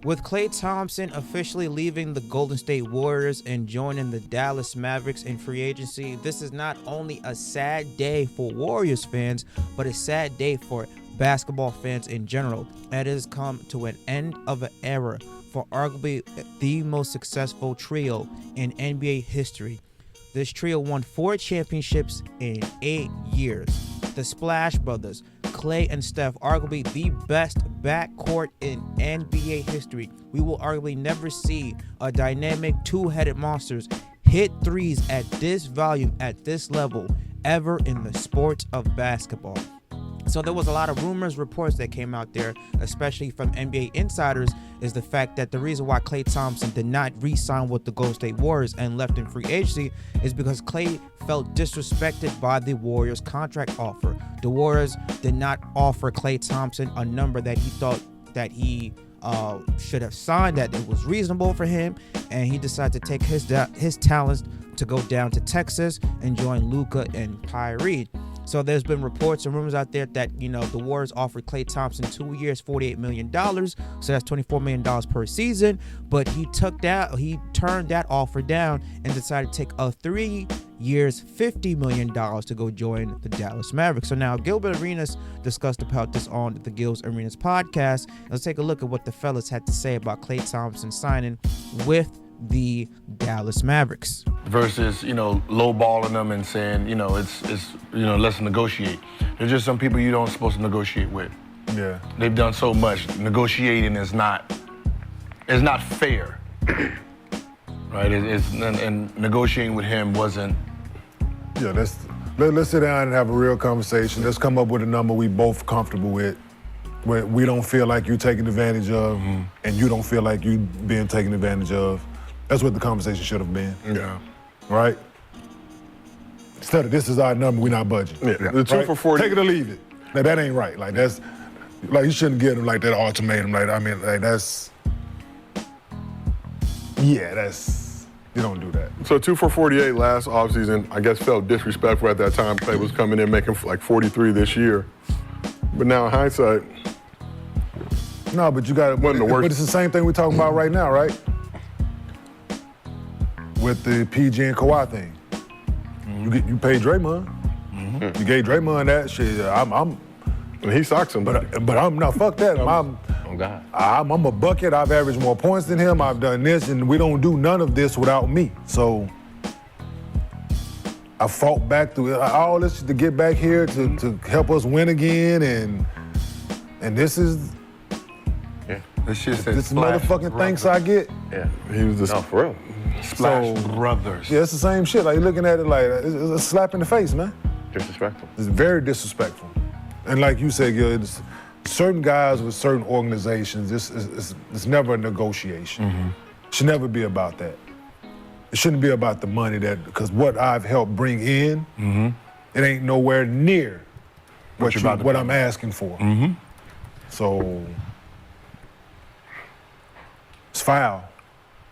With Klay Thompson officially leaving the Golden State Warriors and joining the Dallas Mavericks in free agency, this is not only a sad day for Warriors fans, but a sad day for basketball fans in general. It has come to an end of an era for arguably the most successful trio in NBA history. This trio won 4 championships in 8 years. The Splash Brothers, Klay and Steph, arguably the best backcourt in NBA history. We will arguably never see a dynamic two-headed monsters hit threes at this volume, at this level, ever in the sport of basketball. So there was a lot of rumors, reports that came out there, especially from NBA insiders, is the fact that the reason why Klay Thompson did not re-sign with the Golden State Warriors and left in free agency is because Klay felt disrespected by the Warriors' contract offer. The Warriors did not offer Klay Thompson a number that he thought that he should have signed, that it was reasonable for him, and he decided to take his talents to go down to Texas and join Luca and Kyrie. So there's been reports and rumors out there that, the Warriors offered Klay Thompson 2 years, $48 million. So that's $24 million per season. But he turned that offer down and decided to take a 3 years, $50 million to go join the Dallas Mavericks. So now Gilbert Arenas discussed about this on the Gil's Arenas podcast. Let's take a look at what the fellas had to say about Klay Thompson signing with the Dallas Mavericks versus lowballing them and saying it's let's negotiate. There's just some people you don't supposed to negotiate with. Yeah, they've done so much. Negotiating is not fair, right? And negotiating with him wasn't. Yeah, let's sit down and have a real conversation. Let's come up with a number we both comfortable with, where we don't feel like you're taken advantage of, and you don't feel like you being taken advantage of. That's what the conversation should have been. Yeah. Right? Instead of, this is our number, we're not budging. Yeah. The 2 for 40. Take it or leave it. Like, that ain't right. Like, that's, like, you shouldn't give them like that ultimatum. Like, that's, you don't do that. So 2 for 48 last offseason, I guess felt disrespectful at that time. Klay was coming in making like 43 this year. But now in hindsight. No, but you got to, but it's the same thing we're talking about right now, right? With the PG and Kawhi thing. You paid Draymond. You gave Draymond that shit. And he socked him. But I'm not, fuck that. I'm a bucket. I've averaged more points than him. I've done this, and we don't do none of this without me. So I fought back through all this to get back here to help us win again, and this is this motherfucking thanks I get. Yeah, he was the for real. Splash Brothers. Yeah, it's the same shit. Like, you're looking at it like it's a slap in the face, man. Disrespectful. It's very disrespectful. And like you said, Gil, certain guys with certain organizations, it's never a negotiation. It should never be about that. It shouldn't be about the money because what I've helped bring in, it ain't nowhere near what I'm asking for. So it's foul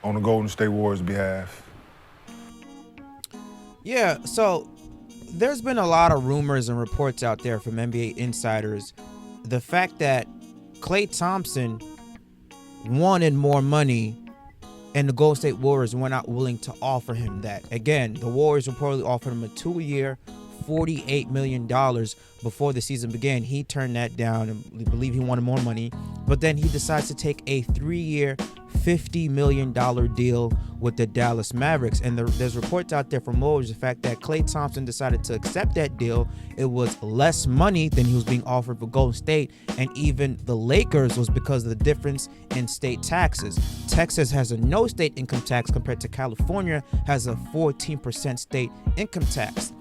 on the Golden State Warriors' behalf. Yeah, so there's been a lot of rumors and reports out there from NBA insiders. The fact that Klay Thompson wanted more money and the Golden State Warriors were not willing to offer him that. Again, the Warriors reportedly offered him a 2-year, $48 million before the season began. He turned that down and we believe he wanted more money. But then he decides to take a 3-year, $50 million deal with the Dallas Mavericks. And there's reports out there from Warriors, the fact that Klay Thompson decided to accept that deal. It was less money than he was being offered for Golden State. And even the Lakers was because of the difference in state taxes. Texas has a no state income tax compared to California has a 14% state income tax.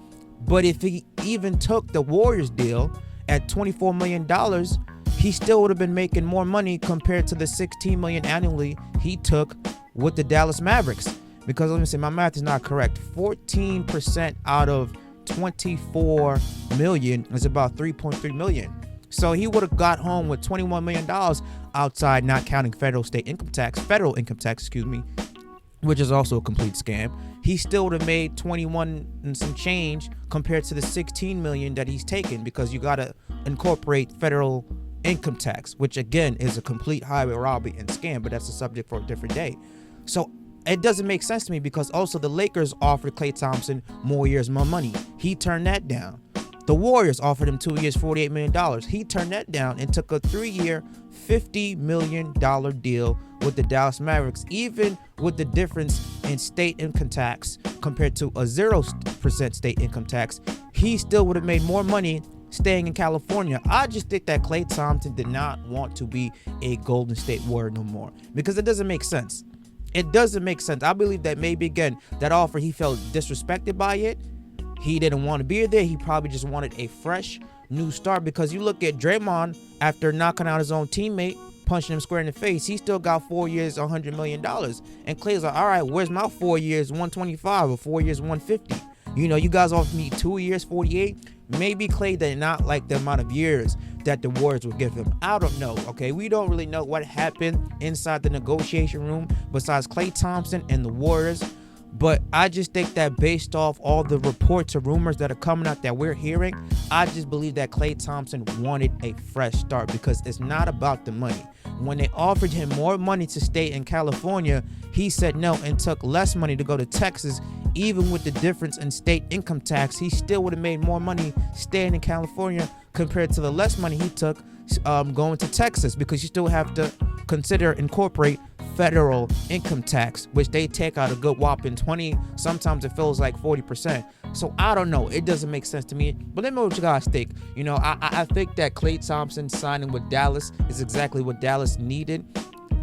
But if he even took the Warriors deal at $24 million, he still would have been making more money compared to the $16 million annually he took with the Dallas Mavericks. Because let me say, my math is not correct. 14% out of $24 million is about $3.3 million. So he would have got home with $21 million outside, not counting federal income tax, which is also a complete scam. He still would have made 21 and some change compared to the $16 million that he's taken, because you got to incorporate federal income tax, which again is a complete highway robbery and scam, but that's a subject for a different day. So it doesn't make sense to me, because also the Lakers offered Klay Thompson more years, more money. He turned that down. The Warriors offered him 2 years, $48 million. He turned that down and took a 3-year, $50 million deal with the Dallas Mavericks, even with the difference in state income tax compared to a 0% state income tax. He still would have made more money staying in California. I just think that Klay Thompson did not want to be a Golden State Warrior no more, because it doesn't make sense. It doesn't make sense. I believe that maybe, again, that offer, he felt disrespected by it. He didn't want to be there. He probably just wanted a fresh new start, because you look at Draymond, after knocking out his own teammate, punching him square in the face, he still got 4 years, $100 million. And Klay's like, all right, where's my 4 years, 125, or 4 years, 150? You know, you guys offered me 2 years, 48. Maybe Klay did not like the amount of years that the Warriors would give him. I don't know, okay? We don't really know what happened inside the negotiation room besides Klay Thompson and the Warriors. But I just think that based off all the reports or rumors that are coming out that we're hearing, I just believe that Klay Thompson wanted a fresh start, because it's not about the money. When they offered him more money to stay in California, he said no and took less money to go to Texas. Even with the difference in state income tax, he still would have made more money staying in California compared to the less money he took going to Texas, because you still have to incorporate federal income tax, which they take out a good whopping 20, sometimes it feels like 40%. So I don't know, it doesn't make sense to me. But let me know what you guys think. You know, I think that Klay Thompson signing with Dallas is exactly what Dallas needed.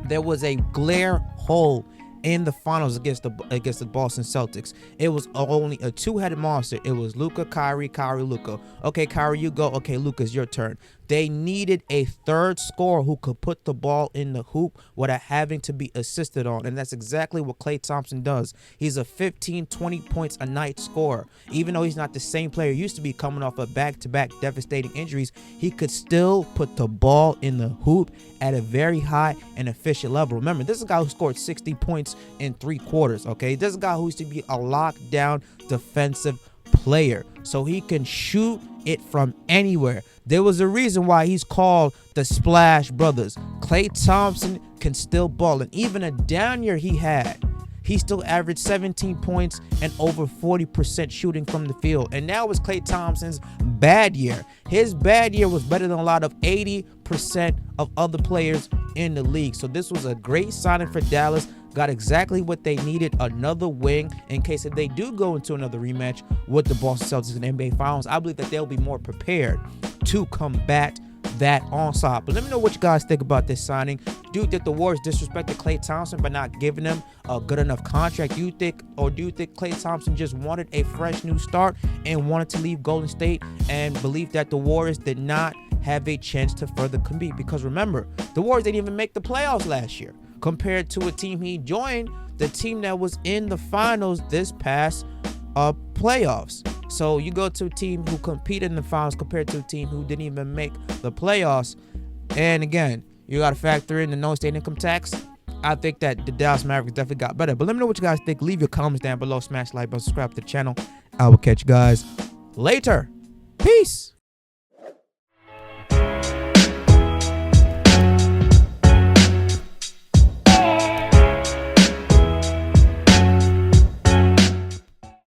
There was a glare hole in the finals against the Boston Celtics. It was only a two-headed monster. It was Luca, Kyrie, Luca. Okay, Kyrie, you go. Okay, Luca, it's your turn. They needed a third scorer who could put the ball in the hoop without having to be assisted on, and that's exactly what Klay Thompson does. He's a 15, 20 points a night scorer. Even though he's not the same player he used to be, coming off of back-to-back devastating injuries, he could still put the ball in the hoop at a very high and efficient level. Remember, this is a guy who scored 60 points in 3 quarters, okay? This is a guy who used to be a lockdown defensive player, so he can shoot it from anywhere. There was a reason why he's called the Splash Brothers. Klay Thompson can still ball, and even a down year he still averaged 17 points and over 40% shooting from the field. And now it's Klay Thompson's bad year. His bad year was better than a lot of 80% of other players in the league. So this was a great signing for Dallas. Got exactly what they needed, another wing, in case if they do go into another rematch with the Boston Celtics in the NBA Finals. I believe that they'll be more prepared to combat that onslaught. But let me know what you guys think about this signing. Do you think the Warriors disrespected Klay Thompson by not giving him a good enough contract? Do you think Klay Thompson just wanted a fresh new start and wanted to leave Golden State, and believe that the Warriors did not have a chance to further compete? Because remember, the Warriors didn't even make the playoffs last year, compared to a team he joined, the team that was in the finals this past playoffs. So you go to a team who competed in the finals compared to a team who didn't even make the playoffs. And again, you got to factor in the no state income tax. I think that the Dallas Mavericks definitely got better. But let me know what you guys think. Leave your comments down below. Smash the like button, subscribe to the channel. I will catch you guys later. Peace.